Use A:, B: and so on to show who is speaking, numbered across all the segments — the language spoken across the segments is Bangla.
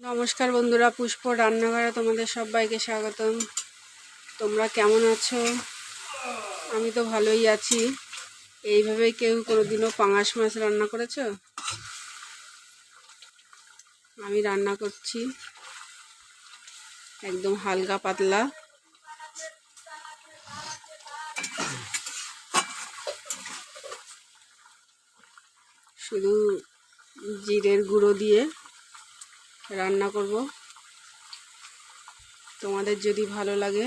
A: নমস্কার বন্ধুরা, পুষ্প রান্নাঘরে তোমাদের সবাইকে স্বাগতম। তোমরা কেমন আছো? আমি তো ভালোই আছি। এইভাবে কেউ কোনোদিনও পাঙাশ মাছ রান্না করেছো? আমি রান্না করছি একদম হালকা পাতলা। শুধু জিরের গুঁড়ো দিয়ে রান্না করব। তোমাদের যদি ভালো লাগে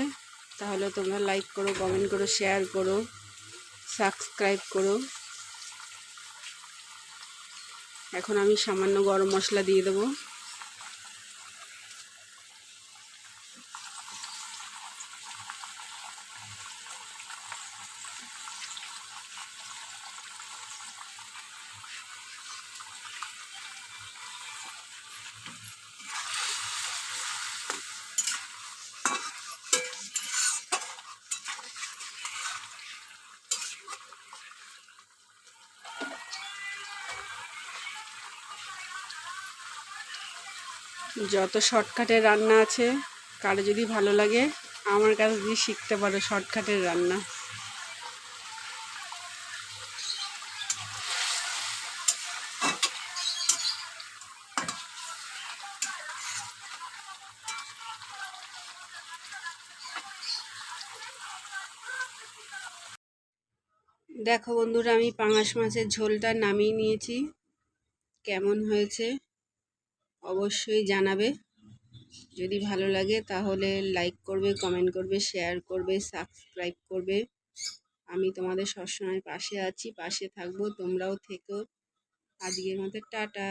A: তাহলে তোমরা লাইক করো, কমেন্ট করো, শেয়ার করো, সাবস্ক্রাইব করো। এখন আমি সামান্য গরম মশলা দিয়ে দেবো। যত শর্টকাটের রান্না আছে, কারো যদি ভালো লাগে আমার কাছে দিয়ে শিখতে পারো শর্টকাটের রান্না। দেখো বন্ধুরা, আমি পাঙাশ মাছের ঝোলটা নামিয়ে নিয়েছি। কেমন হয়েছে অবশ্যই জানাবে। যদি ভালো লাগে তাহলে লাইক করবে, কমেন্ট করবে, শেয়ার করবে, সাবস্ক্রাইব করবে। আমি তোমাদের সবসময় পাশে আছি, পাশে থাকবো, তোমরাও থেকো। আজকের মতো টাটা।